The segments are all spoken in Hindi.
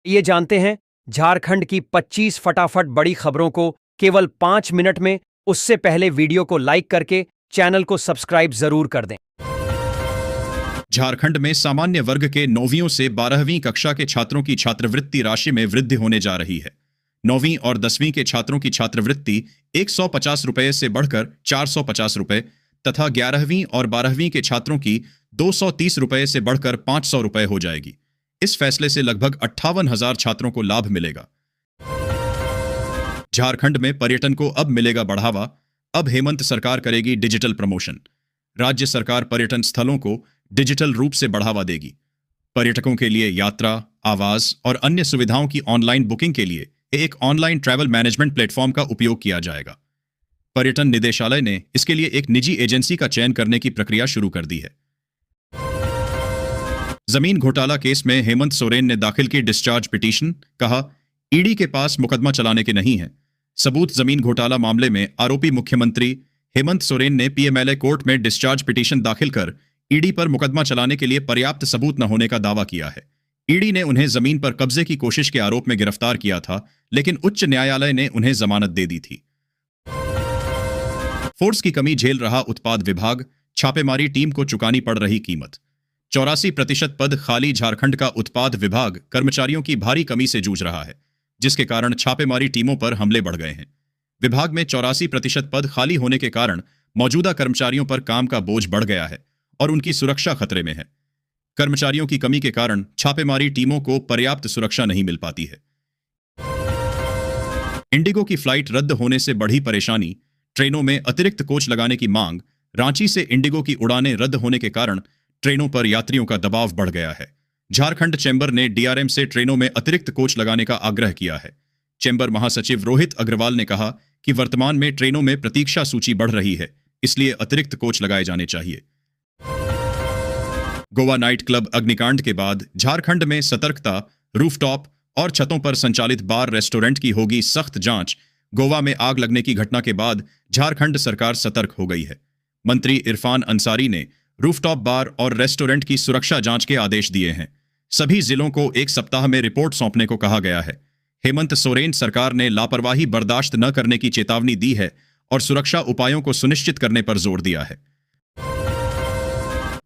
ये जानते हैं झारखंड की 25 फटाफट बड़ी खबरों को केवल 5 मिनट में। उससे पहले वीडियो को लाइक करके चैनल को सब्सक्राइब जरूर कर दें। झारखंड में सामान्य वर्ग के 9वीं से 12वीं कक्षा के छात्रों की छात्रवृत्ति राशि में वृद्धि होने जा रही है। 9वीं और 10वीं के छात्रों की छात्रवृत्ति 150 रुपये से बढ़कर 450 रुपये तथा 11वीं और 12वीं के छात्रों की 230 रुपये से बढ़कर 500 रुपये हो जाएगी। इस फैसले से लगभग 58,000 छात्रों को लाभ मिलेगा। झारखंड में पर्यटन को अब मिलेगा बढ़ावा। अब हेमंत सरकार करेगी डिजिटल प्रमोशन। राज्य सरकार पर्यटन स्थलों को डिजिटल रूप से बढ़ावा देगी। पर्यटकों के लिए यात्रा, आवास और अन्य सुविधाओं की ऑनलाइन बुकिंग के लिए एक ऑनलाइन ट्रैवल मैनेजमेंट प्लेटफॉर्म का उपयोग किया जाएगा। पर्यटन निदेशालय ने इसके लिए एक निजी एजेंसी का चयन करने की प्रक्रिया शुरू कर दी है। जमीन घोटाला केस में हेमंत सोरेन ने दाखिल की डिस्चार्ज पिटीशन। कहा, ईडी के पास मुकदमा चलाने के नहीं है सबूत। जमीन घोटाला मामले में आरोपी मुख्यमंत्री हेमंत सोरेन ने पीएमएलए कोर्ट में डिस्चार्ज पिटीशन दाखिल कर ईडी पर मुकदमा चलाने के लिए पर्याप्त सबूत न होने का दावा किया है। ईडी ने उन्हें जमीन पर कब्जे की कोशिश के आरोप में गिरफ्तार किया था, लेकिन उच्च न्यायालय ने उन्हें जमानत दे दी थी। फोर्स की कमी झेल रहा उत्पाद विभाग। छापेमारी टीम को चुकानी पड़ रही कीमत। 84% पद खाली। झारखंड का उत्पाद विभाग कर्मचारियों की भारी कमी से जूझ रहा है, जिसके कारण छापेमारी टीमों पर हमले बढ़ गए हैं। विभाग में 84% पद खाली होने के कारण मौजूदा कर्मचारियों पर काम का बोझ बढ़ गया है और उनकी सुरक्षा खतरे में है। कर्मचारियों की कमी के कारण छापेमारी टीमों को पर्याप्त सुरक्षा नहीं मिल पाती है। इंडिगो की फ्लाइट रद्द होने से बढ़ी परेशानी। ट्रेनों में अतिरिक्त कोच लगाने की मांग। रांची से इंडिगो की उड़ानें रद्द होने के कारण ट्रेनों पर यात्रियों का दबाव बढ़ गया है। झारखंड चैंबर ने डीआरएम से ट्रेनों में अतिरिक्त कोच लगाने का आग्रह किया है। चैंबर महासचिव रोहित अग्रवाल ने कहा कि वर्तमान में ट्रेनों में प्रतीक्षा सूची बढ़ रही है, इसलिए अतिरिक्त कोच लगाए जाने चाहिए। गोवा नाइट क्लब अग्निकांड के बाद झारखंड में सतर्कता। रूफटॉप और छतों पर संचालित बार रेस्टोरेंट की होगी सख्त जांच। गोवा में आग लगने की घटना के बाद झारखंड सरकार सतर्क हो गई है। मंत्री इरफान अंसारी ने रूफटॉप बार और रेस्टोरेंट की सुरक्षा जांच के आदेश दिए हैं। सभी जिलों को 1 सप्ताह में रिपोर्ट सौंपने को कहा गया है। हेमंत सोरेन सरकार ने लापरवाही बर्दाश्त न करने की चेतावनी दी है और सुरक्षा उपायों को सुनिश्चित करने पर जोर दिया है।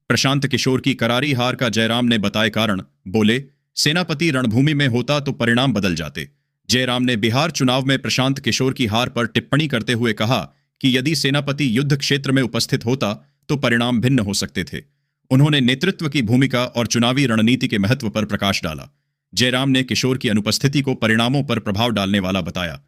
प्रशांत किशोर की करारी हार का जयराम ने बताए कारण। बोले, सेनापति रणभूमि में होता तो परिणाम बदल जाते। जयराम ने बिहार चुनाव में प्रशांत किशोर की हार पर टिप्पणी करते हुए कहा कि यदि सेनापति युद्ध क्षेत्र में उपस्थित होता तो परिणाम भिन्न हो सकते थे। उन्होंने नेतृत्व की भूमिका और चुनावी रणनीति के महत्व पर प्रकाश डाला। जयराम ने किशोर की अनुपस्थिति को परिणामों पर प्रभाव डालने वाला बताया।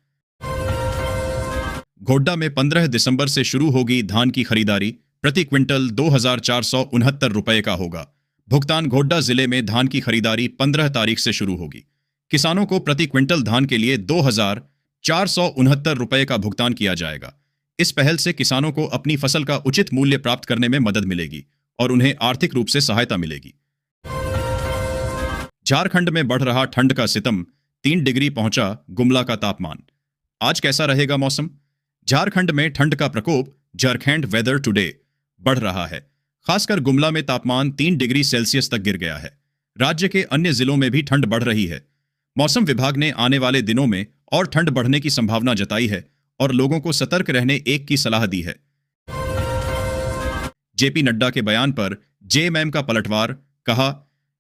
गोड्डा में 15 दिसंबर से शुरू होगी धान की खरीदारी। प्रति क्विंटल 2,469 रुपये का होगा। भुगतान। गोड्डा जिले में धान की खरीदारी 15 तारीख से शुरू होगी। किसानों को प्रति क्विंटल धान के लिए 2,469 रुपये का भुगतान किया जाएगा। इस पहल से किसानों को अपनी फसल का उचित मूल्य प्राप्त करने में मदद मिलेगी और उन्हें आर्थिक रूप से सहायता मिलेगी। झारखंड में बढ़ रहा ठंड का सितम। 3 डिग्री पहुंचा गुमला का तापमान। आज कैसा रहेगा मौसम? झारखंड में ठंड का प्रकोप। झारखंड वेदर टुडे बढ़ रहा है। खासकर गुमला में तापमान 3 डिग्री सेल्सियस तक गिर गया है। राज्य के अन्य जिलों में भी ठंड बढ़ रही है। मौसम विभाग ने आने वाले दिनों में और ठंड बढ़ने की संभावना जताई है और लोगों को सतर्क रहने की सलाह दी है। जेपी नड्डा के बयान पर जेएमएम का पलटवार। कहा,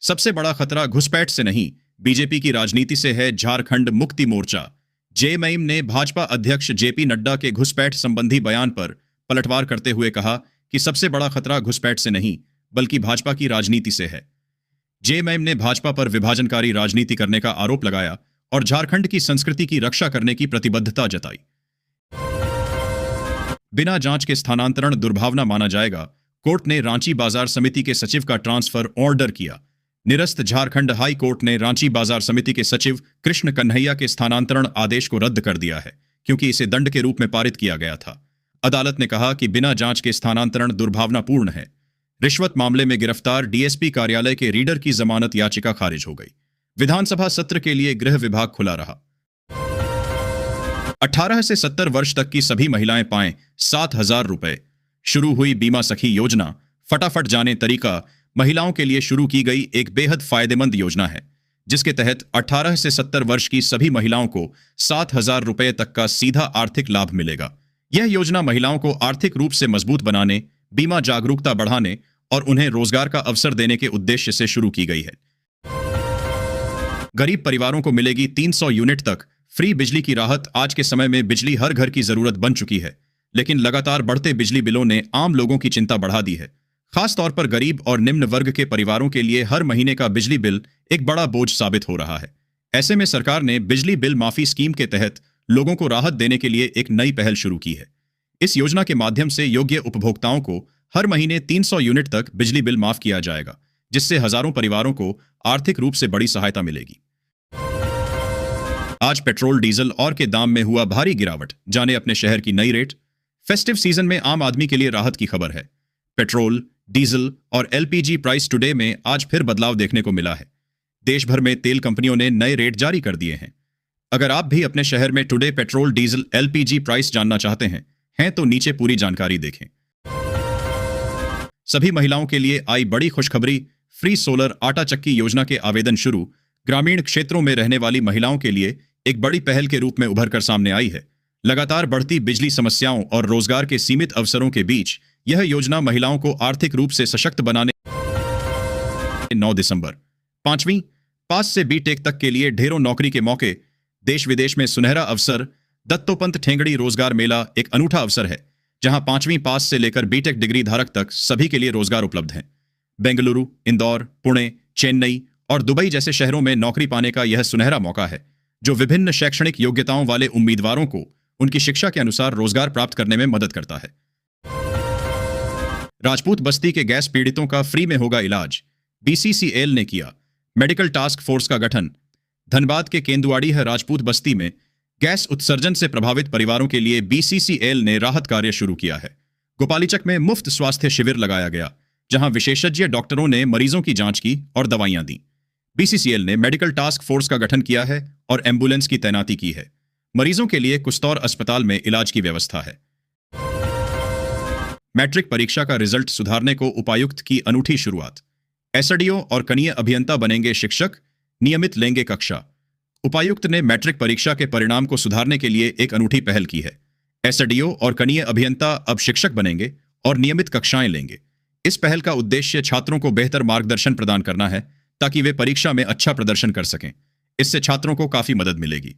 सबसे बड़ा खतरा घुसपैठ से नहीं, बीजेपी की राजनीति से है। झारखंड मुक्ति मोर्चा। जेएमएम ने भाजपा अध्यक्ष जेपी नड्डा के घुसपैठ संबंधी बयान पर पलटवार करते हुए कहा कि सबसे बड़ा खतरा घुसपैठ से नहीं, बल्कि भाजपा की राजनीति से है। जेएमएम ने भाजपा पर विभाजनकारी राजनीति करने का आरोप लगाया और झारखंड की संस्कृति की रक्षा करने की प्रतिबद्धता जताई। बिना जांच के स्थानांतरण दुर्भावना माना जाएगा। कोर्ट ने रांची बाजार समिति के सचिव का ट्रांसफर ऑर्डर किया। निरस्त। झारखंड हाई कोर्ट ने रांची बाजार समिति के सचिव कृष्ण कन्हैया के स्थानांतरण आदेश को रद्द कर दिया है, क्योंकि इसे दंड के रूप में पारित किया गया था। अदालत ने कहा कि बिना जांच के स्थानांतरण दुर्भावनापूर्ण है। रिश्वत मामले में गिरफ्तार डीएसपी कार्यालय के रीडर की जमानत याचिका खारिज हो गई। विधानसभा सत्र के लिए गृह विभाग खुला रहा। 18 से 70 वर्ष तक की सभी महिलाएं पाएं 7,000 रुपए। शुरू हुई बीमा सखी योजना। फटाफट जाने तरीका। महिलाओं के लिए शुरू की गई एक बेहद फायदेमंद योजना है। जिसके तहत 18 से 70 वर्ष की सभी महिलाओं को 7,000 रुपए तक का सीधा आर्थिक लाभ मिलेगा। यह योजना महिलाओं को आर्थिक रूप से मजबूत बनाने, बीमा जागरूकता बढ़ाने और उन्हें रोजगार का अवसर देने के उद्देश्य से शुरू की गई है। गरीब परिवारों को मिलेगी 300 यूनिट तक फ्री बिजली की राहत। आज के समय में बिजली हर घर की जरूरत बन चुकी है, लेकिन लगातार बढ़ते बिजली बिलों ने आम लोगों की चिंता बढ़ा दी है। खास तौर पर गरीब और निम्न वर्ग के परिवारों के लिए हर महीने का बिजली बिल एक बड़ा बोझ साबित हो रहा है। ऐसे में सरकार ने बिजली बिल माफी स्कीम के तहत लोगों को राहत देने के लिए एक नई पहल शुरू की है। इस योजना के माध्यम से योग्य उपभोक्ताओं को हर महीने 300 यूनिट तक बिजली बिल माफ किया जाएगा, जिससे हजारों परिवारों को आर्थिक रूप से बड़ी सहायता मिलेगी। आज पेट्रोल, डीजल और के दाम में हुआ भारी गिरावट। जाने अपने शहर की नई रेट। फेस्टिव सीजन में आम आदमी के लिए राहत की खबर है। पेट्रोल, डीजल और एलपीजी प्राइस टुडे में आज फिर बदलाव देखने को मिला है। देश भर में तेल कंपनियों ने नए रेट जारी कर दिए हैं। अगर आप भी अपने शहर में today petrol, diesel, LPG price जानना चाहते हैं तो नीचे पूरी जानकारी देखें। सभी महिलाओं के लिए आई बड़ी खुशखबरी। फ्री सोलर आटा चक्की योजना के आवेदन शुरू। ग्रामीण क्षेत्रों में रहने वाली महिलाओं के लिए एक बड़ी पहल के रूप में उभर कर सामने आई है। लगातार बढ़ती बिजली समस्याओं और रोजगार के सीमित अवसरों के बीच यह योजना महिलाओं को आर्थिक रूप से सशक्त बनाने। 9 दिसंबर 5वीं पास से बीटेक तक के लिए ढेरों नौकरी के मौके। देश विदेश में सुनहरा अवसर। दत्तोपंत ठेंगड़ी रोजगार मेला एक अनूठा अवसर है, जहां 5वीं पास से लेकर बीटेक डिग्री धारक तक सभी के लिए रोजगार उपलब्ध है। बेंगलुरु, इंदौर, पुणे, चेन्नई और दुबई जैसे शहरों में नौकरी पाने का यह सुनहरा मौका है, जो विभिन्न शैक्षणिक योग्यताओं वाले उम्मीदवारों को उनकी शिक्षा के अनुसार रोजगार प्राप्त करने में मदद करता है। राजपूत बस्ती के गैस पीड़ितों का फ्री में होगा इलाज। बीसीसीएल ने किया मेडिकल टास्क फोर्स का गठन। धनबाद के केंदुआड़ीह राजपूत बस्ती में गैस उत्सर्जन से प्रभावित परिवारों के लिए बीसीसीएल ने राहत कार्य शुरू किया है। गोपालीचक में मुफ्त स्वास्थ्य शिविर लगाया गया, जहां विशेषज्ञ डॉक्टरों ने मरीजों की जांच की और दवाइयां दी। बीसीसीएल ने मेडिकल टास्क फोर्स का गठन किया है और एम्बुलेंस की तैनाती की है। मरीजों के लिए कुस्तौर अस्पताल में इलाज की व्यवस्था है। मैट्रिक परीक्षा का रिजल्ट सुधारने को उपायुक्त की अनूठी शुरुआत। एसडीओ और कनीय अभियंता बनेंगे शिक्षक, नियमित लेंगे कक्षा। उपायुक्त ने मैट्रिक परीक्षा के परिणाम को सुधारने के लिए एक अनूठी पहल की है। एसडीओ और कनीय अभियंता अब शिक्षक बनेंगे और नियमित कक्षाएं लेंगे। इस पहल का उद्देश्य छात्रों को बेहतर मार्गदर्शन प्रदान करना है, ताकि वे परीक्षा में अच्छा प्रदर्शन कर सकें। इससे छात्रों को काफी मदद मिलेगी।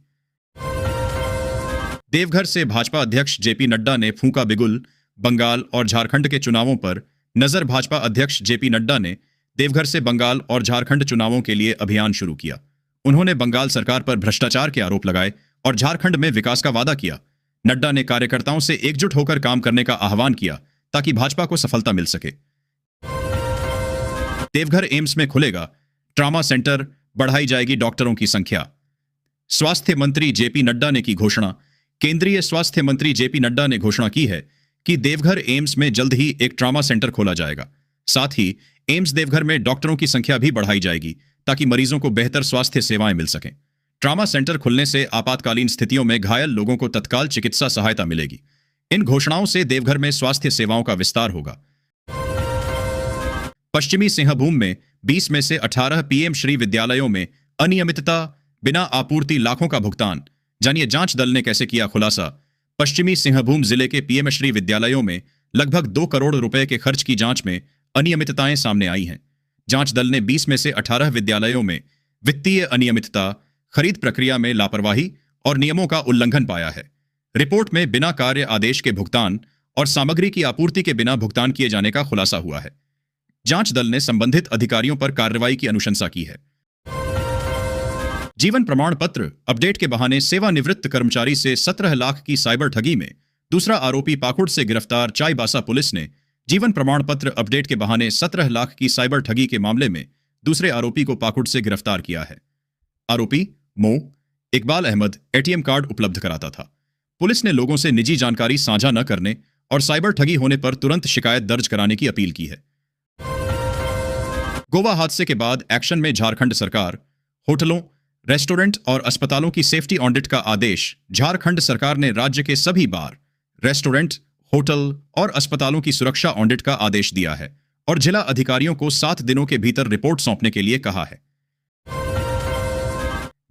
देवघर से भाजपा अध्यक्ष जेपी नड्डा ने फूंका बिगुल। बंगाल और झारखंड के चुनावों पर नजर। भाजपा अध्यक्ष जेपी नड्डा ने देवघर से बंगाल और झारखंड चुनावों के लिए अभियान शुरू किया। उन्होंने बंगाल सरकार पर भ्रष्टाचार के आरोप लगाए और झारखंड में विकास का वादा किया। नड्डा ने कार्यकर्ताओं से एकजुट होकर काम करने का आह्वान किया, ताकि भाजपा को सफलता मिल सके। देवघर एम्स में खुलेगा ट्रॉमा सेंटर, बढ़ाई जाएगी डॉक्टरों की संख्या। स्वास्थ्य मंत्री जेपी नड्डा ने की घोषणा। केंद्रीय स्वास्थ्य मंत्री जेपी नड्डा ने घोषणा की है कि देवघर एम्स में जल्द ही एक ट्रॉमा सेंटर खोला जाएगा। साथ ही एम्स देवघर में डॉक्टरों की संख्या भी बढ़ाई जाएगी, ताकि मरीजों को बेहतर स्वास्थ्य सेवाएं मिल सकें। ट्रॉमा सेंटर खुलने से आपातकालीन स्थितियों में घायल लोगों को तत्काल चिकित्सा सहायता मिलेगी। इन घोषणाओं से देवघर में स्वास्थ्य सेवाओं का विस्तार होगा। पश्चिमी सिंहभूम में 20 में से 18 पीएम श्री विद्यालयों में अनियमितता, बिना आपूर्ति लाखों का भुगतान। जानिए जांच दल ने कैसे किया खुलासा। पश्चिमी सिंहभूम जिले के पीएम श्री विद्यालयों में लगभग 2 करोड़ रुपए के खर्च की जांच में अनियमितताएं सामने आई हैं। जांच दल ने 20 में से 18 विद्यालयों में वित्तीय अनियमितता, खरीद प्रक्रिया में लापरवाही और नियमों का उल्लंघन पाया है। रिपोर्ट में बिना कार्य आदेश के भुगतान और सामग्री की आपूर्ति के बिना भुगतान किए जाने का खुलासा हुआ है। जांच दल ने संबंधित अधिकारियों पर कार्रवाई की अनुशंसा की है। जीवन प्रमाण पत्र अपडेट के बहाने सेवानिवृत्त कर्मचारी से 17 लाख की साइबर ठगी में दूसरा आरोपी पाकुड़ से गिरफ्तार। चाईबासा पुलिस ने जीवन प्रमाण पत्र अपडेट के बहाने 17 लाख की साइबर ठगी के मामले में दूसरे आरोपी को पाकुड़ से गिरफ्तार किया है। आरोपी मो इकबाल अहमद एटीएम कार्ड उपलब्ध कराता था। पुलिस ने लोगों से निजी जानकारी साझा न करने और साइबर ठगी होने पर तुरंत शिकायत दर्ज कराने की अपील की है। गोवा हादसे के बाद एक्शन में झारखंड सरकार। होटलों, रेस्टोरेंट और अस्पतालों की सेफ्टी ऑडिट का आदेश। झारखंड सरकार ने राज्य के सभी बार, रेस्टोरेंट, होटल और अस्पतालों की सुरक्षा ऑडिट का आदेश दिया है और जिला अधिकारियों को 7 दिनों के भीतर रिपोर्ट सौंपने के लिए कहा है।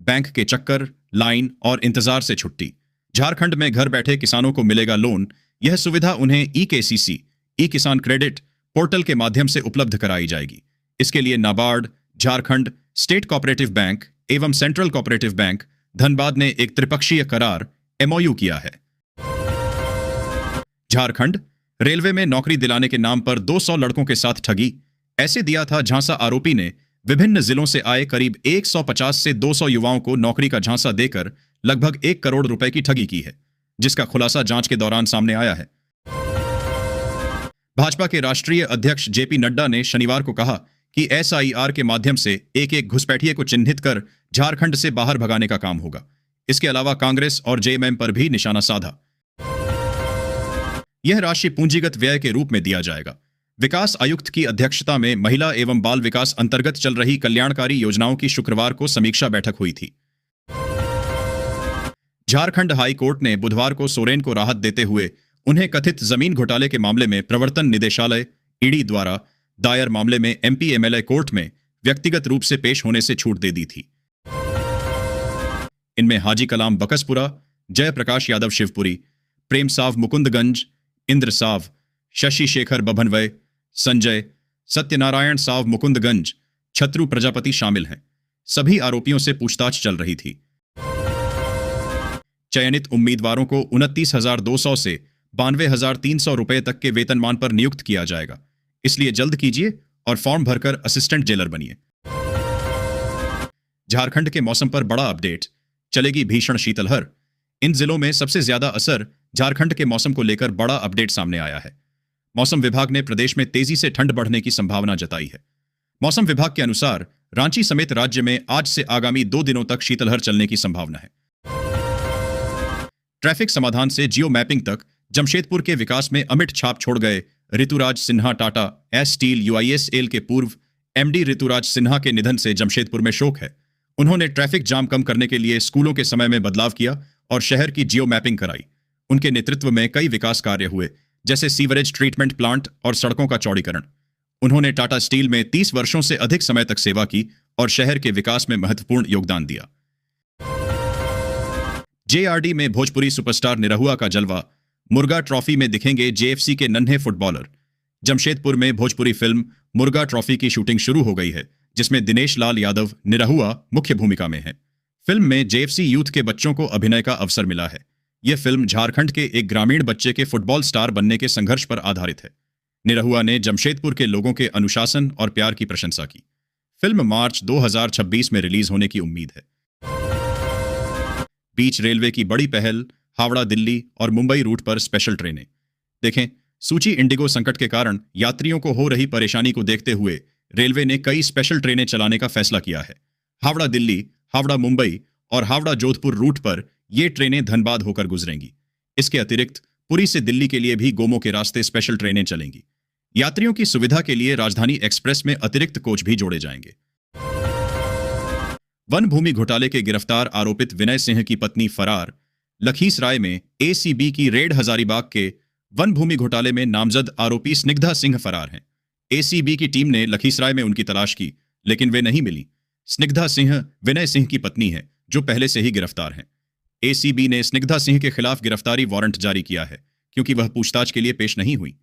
बैंक के चक्कर, लाइन और इंतजार से छुट्टी। झारखंड में घर बैठे किसानों को मिलेगा लोन। यह सुविधा उन्हें ई-केसीसी, ई किसान क्रेडिट पोर्टल के माध्यम से उपलब्ध कराई जाएगी। इसके लिए NABARD, Jharkhand state cooperative bank एवं सेंट्रल कोऑपरेटिव बैंक धनबाद ने एक त्रिपक्षीय करार एमओयू किया है। झारखंड रेलवे में नौकरी दिलाने के नाम पर 200 लड़कों के साथ ठगी। ऐसे दिया था झांसा आरोपी ने विभिन्न जिलों से आए करीब 150 से 200 युवाओं को नौकरी का झांसा देकर लगभग 1 करोड़ रुपए की ठगी की है, जिसका खुलासा जांच के दौरान सामने आया है। भाजपा के राष्ट्रीय अध्यक्ष जेपी नड्डा ने शनिवार को कहा कि एसआईआर के माध्यम से एक एक घुसपैठिए को चिन्हित कर झारखंड से बाहर भगाने का काम होगा। इसके अलावा कांग्रेस और जेएमएम पर भी निशाना साधा। यह राशि पूंजीगत व्यय के रूप में दिया जाएगा। विकास आयुक्त की अध्यक्षता में महिला एवं बाल विकास अंतर्गत चल रही कल्याणकारी योजनाओं की शुक्रवार को समीक्षा बैठक हुई थी। झारखंड हाई कोर्ट ने बुधवार को सोरेन को राहत देते हुए उन्हें कथित जमीन घोटाले के मामले में प्रवर्तन निदेशालय ईडी द्वारा दायर मामले में एमपी एमएलए कोर्ट में व्यक्तिगत रूप से पेश होने से छूट दे दी थी। इनमें हाजी कलाम बकसपुरा, जयप्रकाश यादव शिवपुरी, प्रेम साव मुकुंदगंज, इंद्र साव, शशि शेखर बभनवय, संजय, सत्यनारायण साव मुकुंदगंज, छत्रु प्रजापति शामिल हैं। सभी आरोपियों से पूछताछ चल रही थी। चयनित उम्मीदवारों को 29,200 से 92,300 रुपए तक के वेतनमान पर नियुक्त किया जाएगा। इसलिए जल्द कीजिए और फॉर्म भरकर असिस्टेंट जेलर बनिए। झारखंड के मौसम पर बड़ा अपडेट, चलेगी भीषण शीतलहर। इन जिलों में सबसे ज्यादा असर झारखंड के मौसम को लेकर बड़ा अपडेट सामने आया है। मौसम विभाग ने प्रदेश में तेजी से ठंड बढ़ने की संभावना जताई है। मौसम विभाग के अनुसार रांची समेत राज्य में आज से आगामी 2 दिनों तक शीतलहर चलने की संभावना है। ट्रैफिक समाधान से जियो मैपिंग तक जमशेदपुर के विकास में अमिट छाप छोड़ गए Rituraj Sinha. Tata S steel UISL के पूर्व एमडी ऋतुराज सिन्हा के निधन से जमशेदपुर में शोक है। उन्होंने ट्रैफिक जाम कम करने के लिए स्कूलों के समय में बदलाव किया और शहर की जियो मैपिंग कराई। उनके नेतृत्व में कई विकास कार्य हुए, जैसे सीवरेज ट्रीटमेंट प्लांट और सड़कों का चौड़ीकरण। उन्होंने टाटा स्टील में 30 वर्षों से अधिक समय तक सेवा की और शहर के विकास में महत्वपूर्ण योगदान दिया। जेआरडी में भोजपुरी सुपरस्टार निरहुआ का जलवा। मुर्गा ट्रॉफी में दिखेंगे जेएफसी के नन्हे फुटबॉलर। जमशेदपुर में भोजपुरी फिल्म मुर्गा ट्रॉफी की शूटिंग शुरू हो गई है, जिसमें दिनेश लाल यादव निरहुआ मुख्य भूमिका में है। फिल्म में जेएफसी यूथ के बच्चों को अभिनय का अवसर मिला है। यह फिल्म झारखंड के एक ग्रामीण बच्चे के फुटबॉल स्टार बनने के संघर्ष पर आधारित है। निरहुआ ने जमशेदपुर के लोगों के अनुशासन और प्यार की प्रशंसा की। फिल्म मार्च 2026 में रिलीज होने की उम्मीद है। बीच रेलवे की बड़ी पहल, हावड़ा दिल्ली और मुंबई रूट पर स्पेशल ट्रेनें। देखें, सूची इंडिगो संकट के कारण यात्रियों को हो रही परेशानी को देखते हुए रेलवे ने कई स्पेशल ट्रेनें चलाने का फैसला किया है। हावड़ा दिल्ली, हावड़ा मुंबई और हावड़ा जोधपुर रूट पर ये ट्रेनें धनबाद होकर गुजरेंगी। इसके अतिरिक्त पुरी से दिल्ली के लिए भी गोमो के रास्ते स्पेशल ट्रेनें चलेंगी। यात्रियों की सुविधा के लिए राजधानी एक्सप्रेस में अतिरिक्त कोच भी जोड़े जाएंगे। वन भूमि घोटाले के गिरफ्तार आरोपित विनय सिंह की पत्नी फरार। लखीसराय में एसीबी की रेड हजारीबाग के वन भूमि घोटाले में नामजद आरोपी स्निग्धा सिंह फरार हैं। एसीबी की टीम ने लखीसराय में उनकी तलाश की, लेकिन वे नहीं मिली। स्निग्धा सिंह विनय सिंह की पत्नी है, जो पहले से ही गिरफ्तार हैं। एसीबी ने स्निग्धा सिंह के खिलाफ गिरफ्तारी वारंट जारी किया है, क्योंकि वह पूछताछ के लिए पेश नहीं हुई।